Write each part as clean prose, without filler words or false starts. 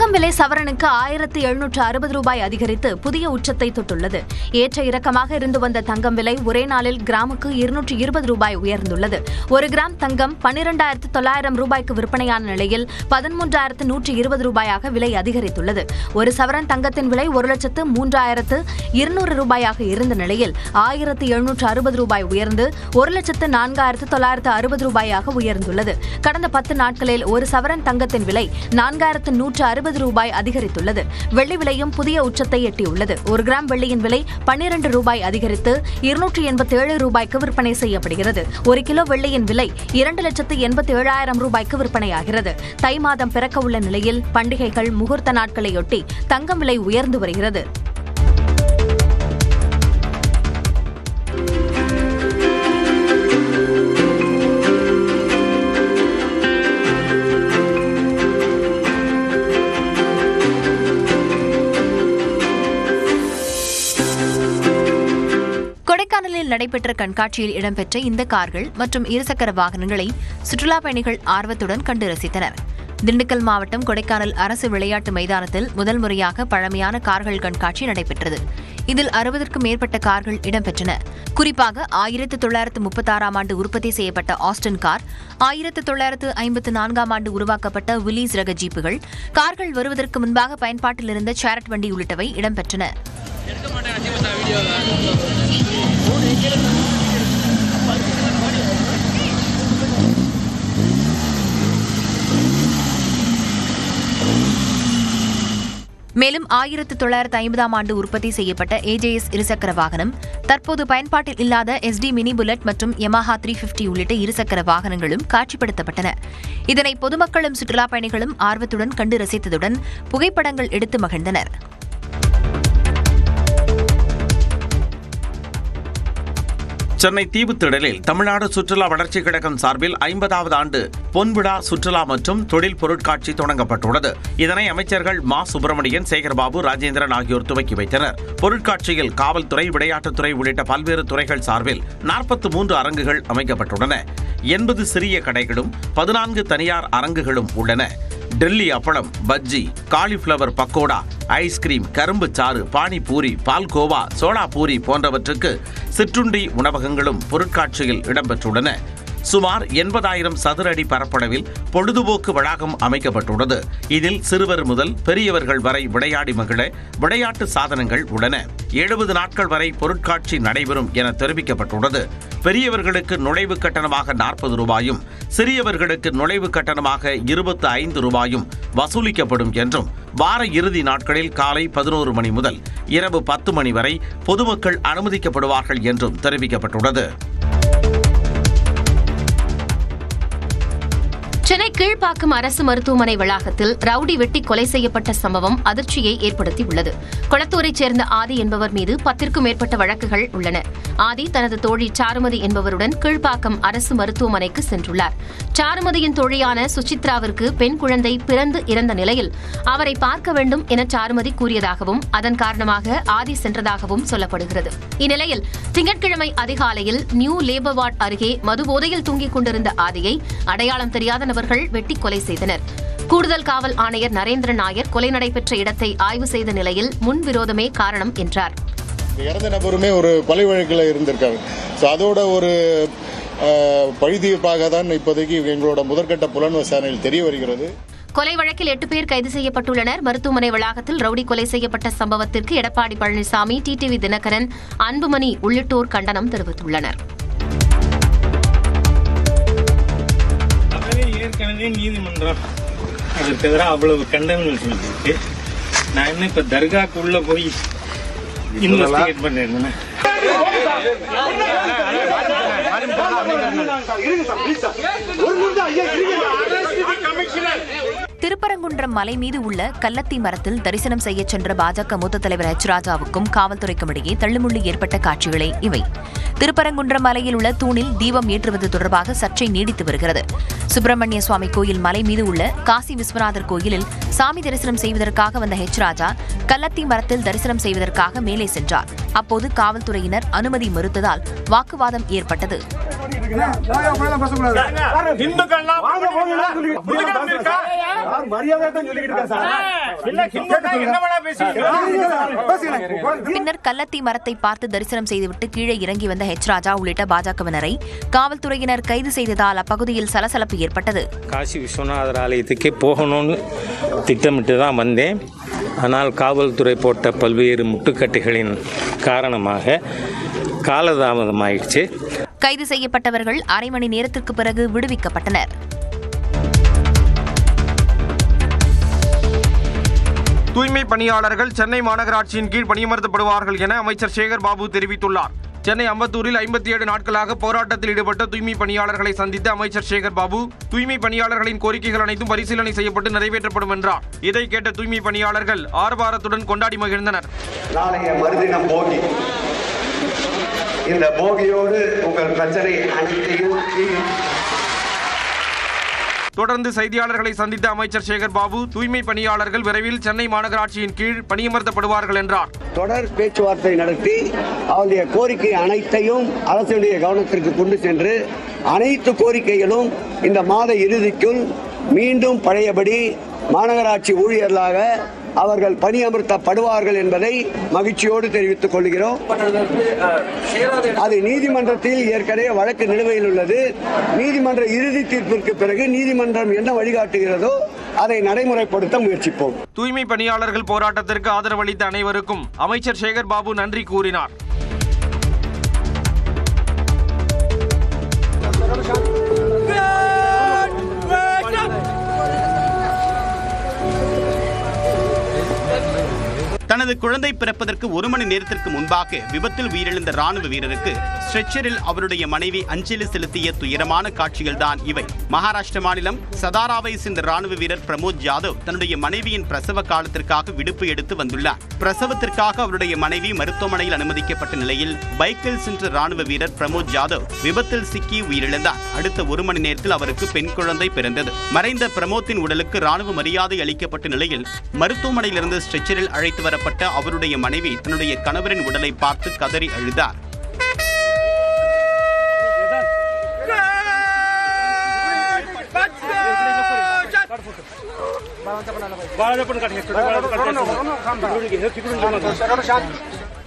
தங்கம் விலை சவரனுக்கு 1760 ரூபாய் அதிகரித்து புதிய உச்சத்தை தொட்டுள்ளது. ஏற்ற இறக்கமாக இருந்து வந்த தங்கம் விலை ஒரே நாளில் கிராமுக்கு 220 ரூபாய் உயர்ந்துள்ளது. ஒரு கிராம் தங்கம் 12,900 ரூபாய்க்கு விற்பனையான நிலையில் 13,120 ரூபாயாக விலை அதிகரித்துள்ளது. ஒரு சவரன் தங்கத்தின் விலை 1,03,200 ரூபாயாக இருந்த நிலையில் 1,760 ரூபாய் உயர்ந்து 1,04,960 ரூபாயாக உயர்ந்துள்ளது. கடந்த 10 நாட்களில் ஒரு சவரன் தங்கத்தின் விலை 4,160 ரூபாய் அதிகரித்துள்ளது. வெள்ளி விலையும் புதிய உச்சத்தை எட்டியுள்ளது. ஒரு கிராம் வெள்ளியின் விலை 12 ரூபாய் அதிகரித்து 287 ரூபாய்க்கு விற்பனை செய்யப்படுகிறது. ஒரு கிலோ வெள்ளியின் விலை 2,87,000 ரூபாய்க்கு விற்பனையாகிறது. தை மாதம் பிறக்க உள்ள நிலையில் பண்டிகைகள் முகூர்த்த நாட்களையொட்டி தங்கம் விலை உயர்ந்து வருகிறது. கொடைக்கானலில் நடைபெற்ற கண்காட்சியில் இடம்பெற்ற இந்த கார்கள் மற்றும் இருசக்கர வாகனங்களை சுற்றுலா பயணிகள் ஆர்வத்துடன் கண்டு ரசித்தனர். திண்டுக்கல் மாவட்டம் கொடைக்கானல் அரசு விளையாட்டு மைதானத்தில் முதல் முறையாக பழமையான கார்கள் கண்காட்சி நடைபெற்றது. இதில் 60க்கும் மேற்பட்ட கார்கள் இடம்பெற்றன. குறிப்பாக 1936ஆம் ஆண்டு உற்பத்தி செய்யப்பட்ட ஆஸ்டன் கார், 1954ஆம் ஆண்டு உருவாக்கப்பட்ட வில்லீஸ் ரக ஜீப்புகள், கார்கள் வருவதற்கு முன்பாக பயன்பாட்டில் இருந்த சேரட் வண்டி உள்ளிட்டவை இடம்பெற்றன. மேலும் 1950ஆம் ஆண்டு உற்பத்தி செய்யப்பட்ட AJS இருசக்கர வாகனம், தற்போது பயன்பாட்டில் இல்லாத SD மினி புல்லட் மற்றும் Yamaha 350 உள்ளிட்ட இருசக்கர வாகனங்களும் காட்சிப்படுத்தப்பட்டன. இதனை பொதுமக்களும் சுற்றுலா பயணிகளும் ஆர்வத்துடன் கண்டு ரசித்ததுடன் புகைப்படங்கள் எடுத்து மகிழ்ந்தனர். சென்னை தீவுத்திடலில் தமிழ்நாடு சுற்றுலா வளர்ச்சிக் கழகம் சார்பில் 50வது ஆண்டு பொன்விழா சுற்றுலா மற்றும் தொழில் பொருட்காட்சி தொடங்கப்பட்டுள்ளது. இதனை அமைச்சர்கள் மா. சுப்பிரமணியன், சேகர்பாபு, ராஜேந்திரன் ஆகியோர் துவக்கி வைத்தனர். பொருட்காட்சியில் காவல்துறை, விளையாட்டுத்துறை உள்ளிட்ட பல்வேறு துறைகள் சார்பில் 43 அரங்குகள் அமைக்கப்பட்டுள்ளன. 80 சிறிய கடைகளும் 14 தனியார் அரங்குகளும் உள்ளன. டெல்லி அப்பளம், பஜ்ஜி, காலிஃபிளவர் பக்கோடா, ஐஸ்கிரீம், கரும்பு சாறு, பானிபூரி, பால்கோவா, சோளா பூரி போன்றவற்றுக்கு சிற்றுண்டி உணவகங்களும் பொருட்காட்சியில் இடம்பெற்றுள்ளன. சுமார் 80,000 சதுர அடி பரப்பளவில் பொழுதுபோக்கு வளாகம் அமைக்கப்பட்டுள்ளது. இதில் சிறுவர் முதல் பெரியவர்கள் வரை விளையாடி மகிழ விளையாட்டு சாதனங்கள் உள்ளன. 70 நாட்கள் வரை பொருட்காட்சி நடைபெறும் என தெரிவிக்கப்பட்டுள்ளது. பெரியவர்களுக்கு நுழைவு கட்டணமாக 40 ரூபாயும், சிறியவர்களுக்கு நுழைவு கட்டணமாக 25 ரூபாயும் வசூலிக்கப்படும் என்றும், வார இறுதி நாட்களில் காலை 11 மணி முதல் இரவு 10 மணி வரை பொதுமக்கள் அனுமதிக்கப்படுவார்கள் என்றும் தெரிவிக்கப்பட்டுள்ளது. சென்னை கீழ்ப்பாக்கம் அரசு மருத்துவமனை வளாகத்தில் ரவுடி வெட்டி கொலை செய்யப்பட்ட சம்பவம் அதிர்ச்சியை ஏற்படுத்தியுள்ளது. கொளத்தூரைச் சேர்ந்த ஆதி என்பவர் மீது 10க்கும் மேற்பட்ட வழக்குகள் உள்ளன. ஆதி தனது தோழி சாருமதி என்பவருடன் கீழ்ப்பாக்கம் அரசு மருத்துவமனைக்கு சென்றுள்ளார். சாருமதியின் தோழியான சுசித்ராவிற்கு பெண் குழந்தை பிறந்து இறந்த நிலையில் அவரை பார்க்க வேண்டும் என சாருமதி கூறியதாகவும், அதன் காரணமாக ஆதி சென்றதாகவும் சொல்லப்படுகிறது. இந்நிலையில் திங்கட்கிழமை அதிகாலையில் நியூ லேபர் வார்ட் அருகே மதுபோதையில் தூங்கிக் கொண்டிருந்த ஆதியை அடையாளம் தெரியாத வெட்டி கொலை செய்தனர். கூடுதல் காவல் ஆணையர் நரேந்திர நாயர் கொலை நடைபெற்ற இடத்தை ஆய்வு செய்த நிலையில் முன்விரோதமே காரணம் என்றார். இறந்த நபருமே ஒரு கொலை வழக்கில் இருந்திருக்காங்க. அதோட ஒரு பழிதீர்ப்பாக தான் இப்போதைக்கு எங்களோட முதற்கட்ட புலன் விசாரணையில் தெரிய வருகிறது. கொலை வழக்கில் 8 பேர் கைது செய்யப்பட்டுள்ளனர். மருத்துவமனை வளாகத்தில் ரவுடி கொலை செய்யப்பட்ட சம்பவத்திற்கு எடப்பாடி பழனிசாமி, டிடிவி தினகரன், அன்புமணி உள்ளிட்டோர் கண்டனம் தெரிவித்துள்ளனர். ஏற்கனவே நீதிமன்றம் அதற்கு எதிராக அவ்வளவு கண்டனங்கள் சொல்லிருக்கு. நான் என்ன இப்ப தர்காக்கு உள்ள போய் இன்வெஸ்டிகேட் பண்ணிருந்தேன். திருப்பரங்குன்றம் மலை மீது உள்ள கல்லத்தி மரத்தில் தரிசனம் செய்ய சென்ற பாஜக மூத்த தலைவர் H. ராஜாவுக்கும் காவல்துறைக்கும் இடையே தள்ளுமுள்ளு ஏற்பட்ட காட்சிகளே இவை. திருப்பரங்குன்றம் மலையில் உள்ள தூணில் தீபம் ஏற்றுவது தொடர்பாக சர்ச்சை நீடித்து வருகிறது. சுப்பிரமணிய சுவாமி கோயில் மலை மீது உள்ள காசி விஸ்வநாதர் கோயிலில் சாமி தரிசனம் செய்வதற்காக வந்த H. ராஜா கல்லத்தி மரத்தில் தரிசனம் செய்வதற்காக மேலே சென்றார். அப்போது காவல்துறையினர் அனுமதி மறுத்ததால் வாக்குவாதம் ஏற்பட்டது. பின்னர் கள்ளத்தி மரத்தை பார்த்து தரிசனம் செய்துவிட்டு கீழே இறங்கி வந்த ஹெச் ராஜா உள்ளிட்ட பாஜகவினரை காவல்துறையினர் கைது செய்ததால் அப்பகுதியில் சலசலப்பு ஏற்பட்டது. காசி விஸ்வநாதர் ஆலயத்துக்கே போகணும்னு திட்டமிட்டு தான் வந்தேன். ஆனால் காவல்துறை போட்ட பல்வேறு முட்டுக்கட்டைகளின் காரணமாக காலதாமதமாயிடுச்சு. கைது செய்யப்பட்டவர்கள் அரை மணி நேரத்திற்கு பிறகு விடுவிக்கப்பட்டனர். தூய்மை பணியாளர்கள் சென்னை மாநகராட்சியின் கீழ் பணியமர்த்தப்படுவார்கள் என அமைச்சர் சேகர் பாபு தெரிவித்துள்ளார். சென்னை அம்பத்தூரில் 57 நாட்களாக போராட்டத்தில் ஈடுபட்ட தூய்மை பணியாளர்களை சந்தித்த அமைச்சர் சேகர் பாபு, தூய்மை பணியாளர்களின் கோரிக்கைகள் அனைத்தும் பரிசீலனை செய்யப்பட்டு நிறைவேற்றப்படும் என்றார். இதை கேட்ட தூய்மை பணியாளர்கள் ஆரவாரத்துடன் கொண்டாடி மகிழ்ந்தனர். நாளைய மறுதினம் போகி. இந்த போகியோடு உங்கள் பிரச்சனை அனைத்தையும் தொடர்ந்து செய்தியாளர்களை சந்தித்த அமைச்சர் சேகர் பாபு, தூய்மை பணியாளர்கள் விரைவில் சென்னை மாநகராட்சியின் கீழ் பணியமர்த்தப்படுவார்கள் என்றார். தொடர் பேச்சுவார்த்தை நடத்தி அவருடைய கோரிக்கை அனைத்தையும் அரசுடைய கவனத்திற்கு கொண்டு சென்று அனைத்து கோரிக்கைகளும் இந்த மாத இறுதிக்குள் மீண்டும் பழையபடி மாநகராட்சி ஊழியர்களாக அவர்கள் பணியமர்த்தப்படுவார்கள் என்பதை மகிழ்ச்சியோடு தெரிவித்துக் கொள்கிறோம். அது நீதிமன்றத்தில் ஏற்கனவே வழக்கு நிலுவையில் உள்ளது. நீதிமன்ற இறுதி தீர்ப்பிற்கு பிறகு நீதிமன்றம் என்ன வழிகாட்டுகிறதோ அதை நடைமுறைப்படுத்த முயற்சிப்போம். தூய்மை பணியாளர்கள் போராட்டத்திற்கு ஆதரவளித்த அனைவருக்கும் அமைச்சர் சேகர் பாபு நன்றி கூறினார். தனது குழந்தை பிறப்பதற்கு 1 மணி நேரத்திற்கு முன்பாக விபத்தில் உயிரிழந்த ராணுவ வீரருக்கு ஸ்ட்ரெச்சரில் அவருடைய மனைவி அஞ்சலி செலுத்திய துயரமான காட்சிகள் தான் இவை. மகாராஷ்டிர மாநிலம் சதாராவை சேர்ந்த ராணுவ வீரர் பிரமோத் ஜாதவ் தன்னுடைய மனைவியின் பிரசவ காலத்திற்காக விடுப்பு எடுத்து வந்துள்ளார். பிரசவத்திற்காக அவருடைய மனைவி மருத்துவமனையில் அனுமதிக்கப்பட்ட நிலையில் பைக்கில் சென்ற ராணுவ வீரர் பிரமோத் ஜாதவ் விபத்தில் சிக்கி உயிரிழந்தார். அடுத்த 1 மணி நேரத்தில் அவருக்கு பெண் குழந்தை பிறந்தது. மறைந்த பிரமோத்தின் உடலுக்கு ராணுவ மரியாதை அளிக்கப்பட்ட நிலையில் மருத்துவமனையிலிருந்து ஸ்ட்ரெச்சரில் அழைத்து வர அவருடைய மனைவி தன்னுடைய கணவரின் உடலை பார்த்து கதறி அழுதார்.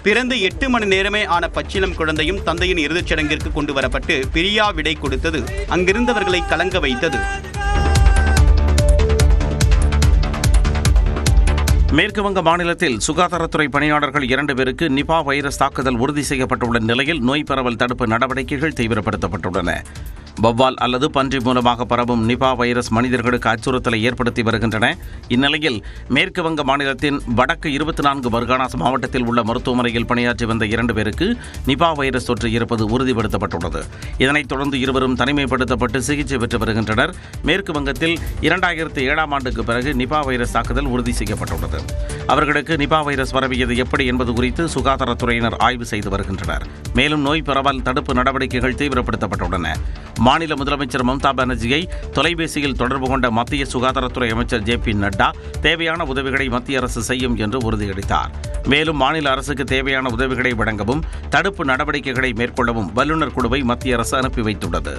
பிறந்து 8 மணி நேரமே ஆன பச்சிளம் குழந்தையும் தந்தையின் இறுதிச் சடங்கிற்கு கொண்டு வரப்பட்டு பிரியா விடை கொடுத்தது அங்கிருந்தவர்களை கலங்க வைத்தது. மேற்குவங்க மாநிலத்தில் சுகாதாரத்துறை பணியாளர்கள் 2 பேருக்கு நிபா வைரஸ் தாக்குதல் உறுதி செய்யப்பட்டுள்ள நிலையில் நோய் பரவல் தடுப்பு நடவடிக்கைகள் தீவிரப்படுத்தப்பட்டுள்ளன. வௌவால் அல்லது பன்றி மூலமாக பரவும் நிபா வைரஸ் மனிதர்களுக்கு அச்சுறுத்தலை ஏற்படுத்தி வருகின்றன. இந்நிலையில் மேற்கு வங்க மாநிலத்தின் வடக்கு 24 பர்கானாஸ் மாவட்டத்தில் உள்ள மருத்துவமனையில் பணியாற்றி வந்த 2 பேருக்கு நிபா வைரஸ் தொற்று இருப்பது உறுதிப்படுத்தப்பட்டுள்ளது. இதனைத் தொடர்ந்து இருவரும் தனிமைப்படுத்தப்பட்டு சிகிச்சை பெற்று வருகின்றனர். மேற்கு வங்கத்தில் 2007ஆம் ஆண்டுக்கு பிறகு நிபா வைரஸ் தாக்குதல் உறுதி செய்யப்பட்டுள்ளது. அவர்களுக்கு நிபா வைரஸ் பரவியது எப்படி என்பது குறித்து சுகாதாரத்துறையினர் ஆய்வு செய்து வருகின்றனர். மேலும் நோய் பரவல் தடுப்பு நடவடிக்கைகள் தீவிரப்படுத்தப்பட்டுள்ளன. மாநில முதலமைச்சர் மம்தா பானர்ஜியை தொலைபேசியில் தொடர்பு கொண்ட மத்திய சுகாதாரத்துறை அமைச்சர் ஜே.பி. நட்டா தேவையான உதவிகளை மத்திய அரசு செய்யும் என்று உறுதியளித்தார். மேலும் மாநில அரசுக்கு தேவையான உதவிகளை வழங்கவும் தடுப்பு நடவடிக்கைகளை மேற்கொள்ளவும் வல்லுநர் குழுவை மத்திய அரசு அனுப்பி வைத்துள்ளது.